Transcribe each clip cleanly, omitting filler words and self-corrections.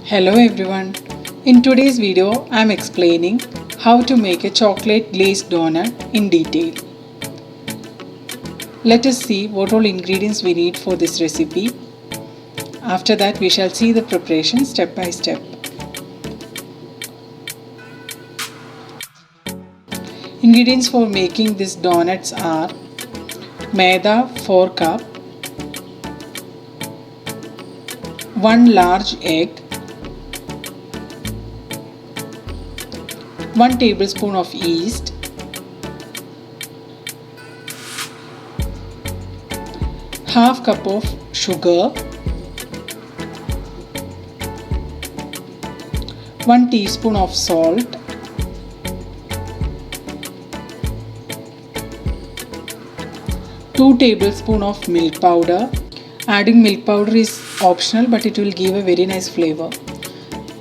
Hello everyone. In today's video, I am explaining how to make a chocolate glazed donut in detail. Let us see what all ingredients we need for this recipe. After that, we shall see the preparation step by step. Ingredients for making these donuts are maida 4 cup, 1 large egg, 1 tablespoon of yeast, half cup of sugar, 1 teaspoon of salt, 2 tablespoons of milk powder. Adding milk powder is optional, but it will give a very nice flavor.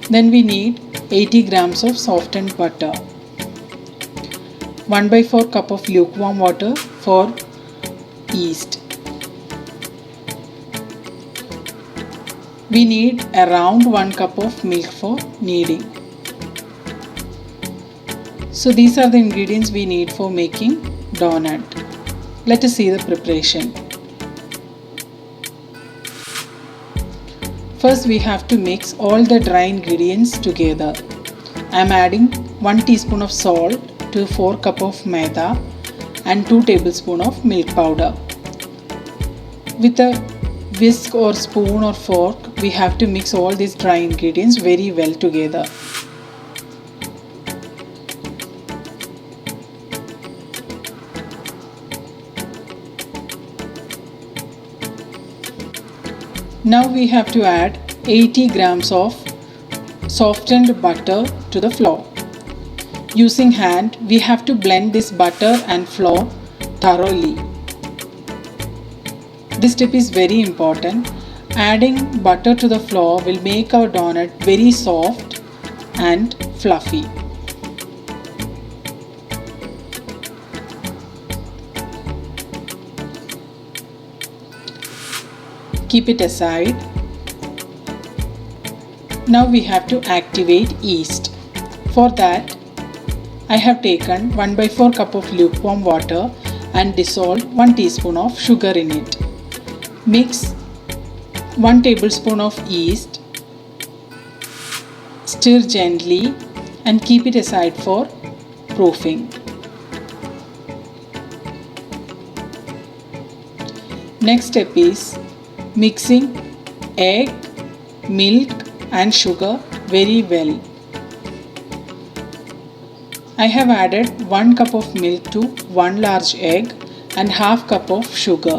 Then we need 80 grams of softened butter, 1/4 cup of lukewarm water for yeast. We need around 1 cup of milk for kneading. So these are the ingredients we need for making donut. Let us see the preparation. First we have to mix all the dry ingredients together. I am adding 1 teaspoon of salt to 4 cup of maida and 2 tablespoons of milk powder. With a whisk or spoon or fork, we have to mix all these dry ingredients very well together. Now we have to add 80 grams of softened butter to the flour. Using hand, we have to blend this butter and flour thoroughly. This step is very important. Adding butter to the flour will make our donut very soft and fluffy. Keep it aside. Now we have to activate yeast. For that, I have taken 1/4 cup of lukewarm water and dissolved 1 teaspoon of sugar in it. Mix 1 tablespoon of yeast. Stir gently and keep it aside for proofing. Next step is mixing egg, milk and sugar very well. I have added 1 cup of milk to 1 large egg and half cup of sugar.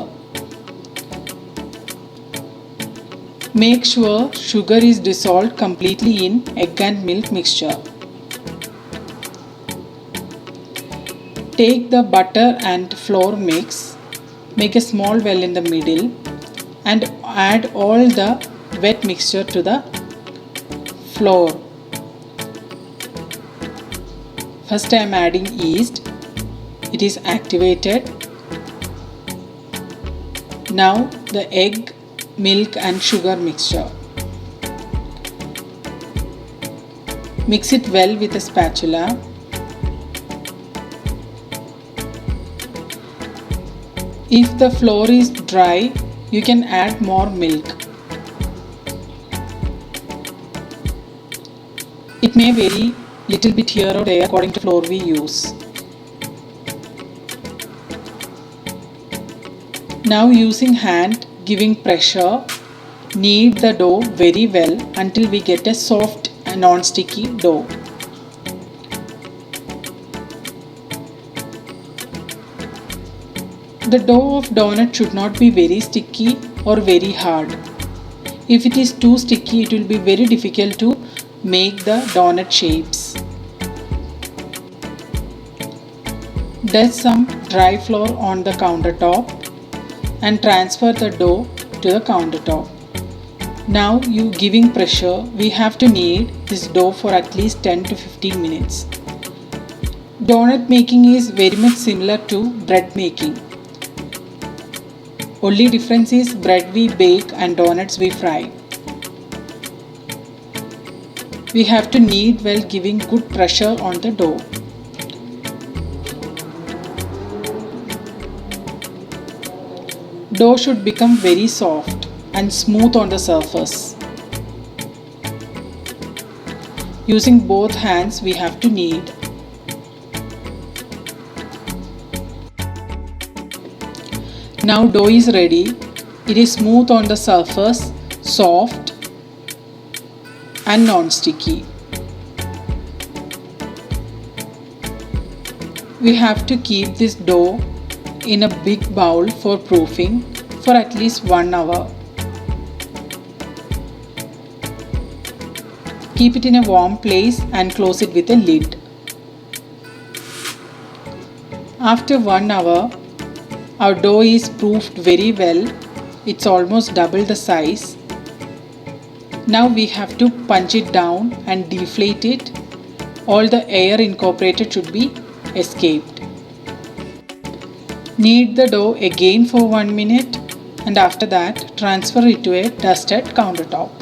Make sure sugar is dissolved completely in egg and milk mixture. Take the butter and flour mix, make a small well in the middle and add all the wet mixture to the flour. First I am adding yeast. It is activated. Now the egg, milk and sugar mixture. Mix it well with a spatula. If the flour is dry, you can add more milk. It may vary little bit here or there according to flour we use. Now using hand, giving pressure, knead the dough very well until we get a soft and non-sticky dough. The dough of donut should not be very sticky or very hard. If it is too sticky, it will be very difficult to make the donut shapes. Dust some dry flour on the countertop and transfer the dough to the countertop. Now you giving pressure, we have to knead this dough for at least 10 to 15 minutes. Donut making is very much similar to bread making. Only difference is bread we bake and donuts we fry. We have to knead while giving good pressure on the dough. Dough should become very soft and smooth on the surface. Using both hands we have to knead. Now dough is ready. It is smooth on the surface, soft and non-sticky. We have to keep this dough in a big bowl for proofing for at least 1 hour. Keep it in a warm place and close it with a lid. After 1 hour, our dough is proofed very well. It's almost double the size. Now we have to punch it down and deflate it. All the air incorporated should be escaped. Knead the dough again for 1 minute and after that transfer it to a dusted countertop.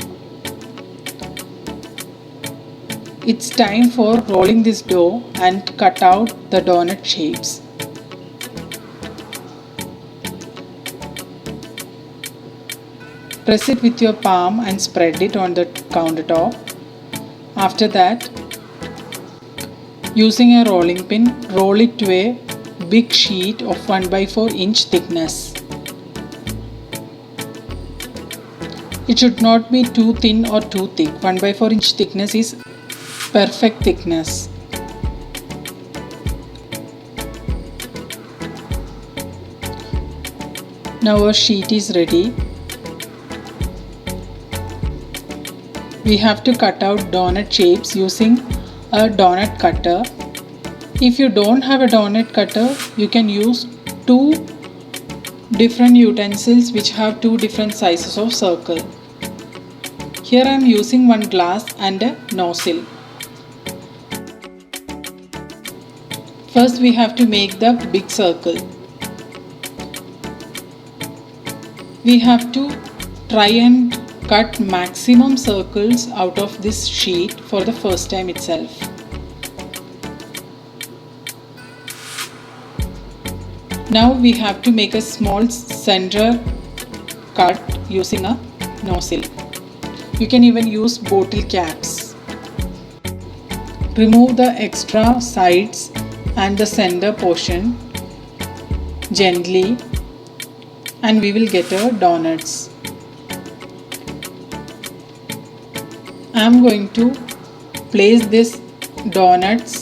It's time for rolling this dough and cut out the donut shapes. Press it with your palm and spread it on the countertop. After that, using a rolling pin, roll it to a big sheet of 1/4 inch thickness. It should not be too thin or too thick. 1/4 inch thickness is perfect thickness. Now our sheet is ready. We have to cut out donut shapes using a donut cutter. If you don't have a donut cutter, you can use 2 different utensils which have 2 different sizes of circle. Here I am using one glass and a nozzle. First we have to make the big circle. We have to try and cut maximum circles out of this sheet for the first time itself. Now we have to make a small center cut using a nozzle. You can even use bottle caps. Remove the extra sides and the center portion gently and we will get our donuts. I am going to place this donuts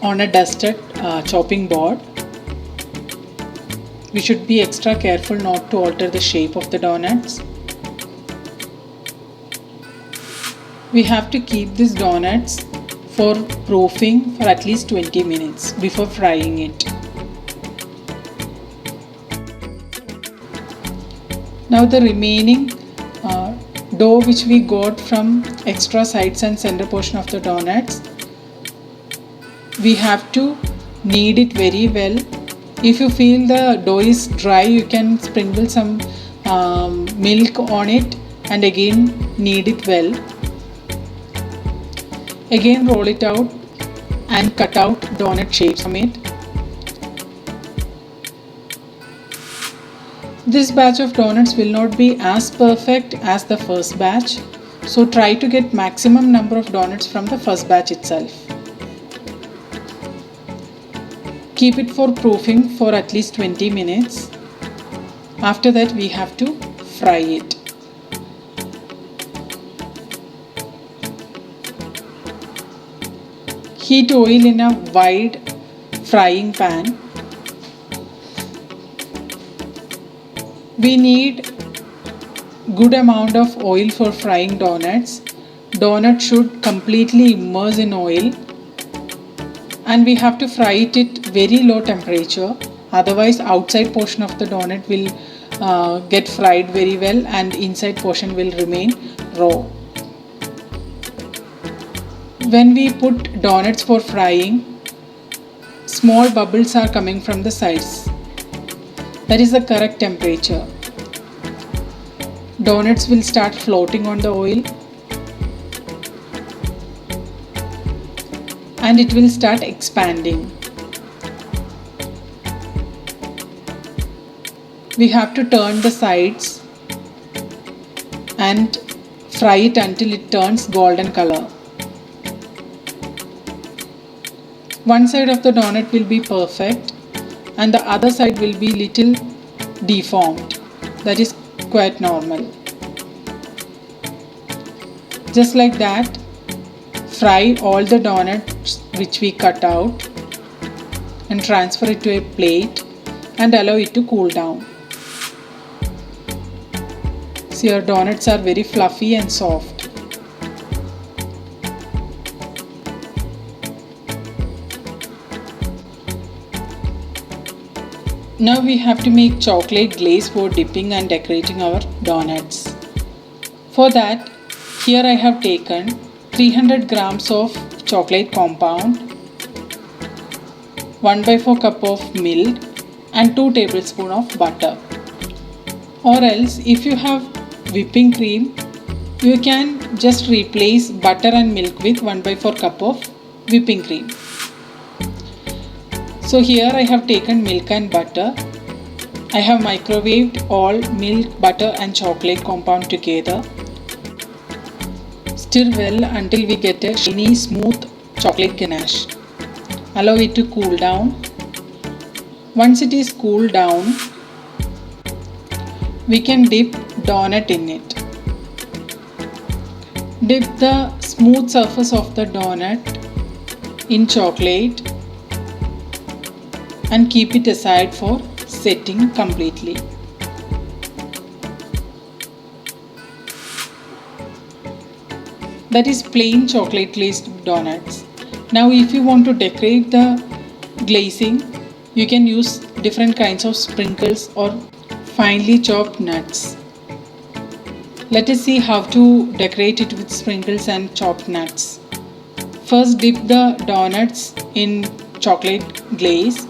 on a dusted chopping board. We should be extra careful not to alter the shape of the donuts. We have to keep these donuts for proofing for at least 20 minutes before frying it. Now the remaining dough which we got from extra sides and center portion of the donuts, we have to knead it very well. If you feel the dough is dry, you can sprinkle some milk on it and again knead it well. Again roll it out and cut out donut shapes from it. This batch of donuts will not be as perfect as the first batch, so try to get maximum number of donuts from the first batch itself. Keep it for proofing for at least 20 minutes. After that we have to fry it. Heat oil in a wide frying pan. We need good amount of oil for frying donuts. Donut should completely immerse in oil and we have to fry it at very low temperature, otherwise outside portion of the donut will get fried very well and inside portion will remain raw. When we put donuts for frying, small bubbles are coming from the sides. That is the correct temperature. Donuts will start floating on the oil. and it will start expanding. We have to turn the sides and fry it until it turns golden color. One side of the donut will be perfect and the other side will be little deformed. That is quite normal. Just like that, fry all the donuts which we cut out and transfer it to a plate and allow it to cool down. See, our donuts are very fluffy and soft. Now we have to make chocolate glaze for dipping and decorating our donuts. For that, here I have taken 300 grams of chocolate compound, 1/4 cup of milk and 2 tablespoons of butter. Or else if you have whipping cream, you can just replace butter and milk with 1/4 cup of whipping cream. So here I have taken milk and butter. I have microwaved all milk, butter and chocolate compound together. Stir well until we get a shiny, smooth chocolate ganache. Allow it to cool down. Once it is cooled down, we can dip donut in it. Dip the smooth surface of the donut in chocolate and keep it aside for setting completely. That is plain chocolate glazed donuts. Now if you want to decorate the glazing, you can use different kinds of sprinkles or finely chopped nuts. Let us see how to decorate it with sprinkles and chopped nuts. First dip the donuts in chocolate glaze.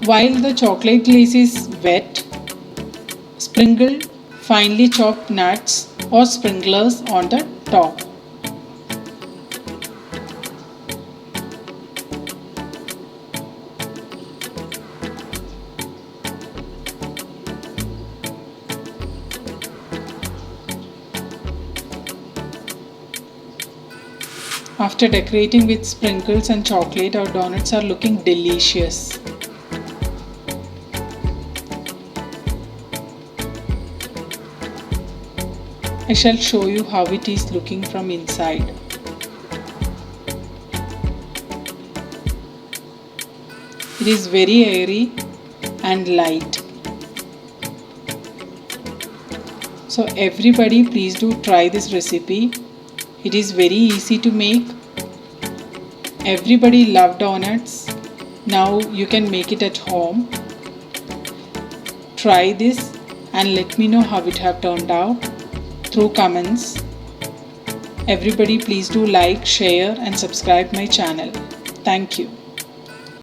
While the chocolate glaze is wet, sprinkle finely chopped nuts or sprinklers on the top. After decorating with sprinkles and chocolate, our donuts are looking delicious. I shall show you how it is looking from inside. It is very airy and light. So everybody please do try this recipe. It is very easy to make. Everybody loves donuts. Now you can make it at home. Try this and let me know how it have turned out through comments. Everybody please do like, share and subscribe my channel. Thank you.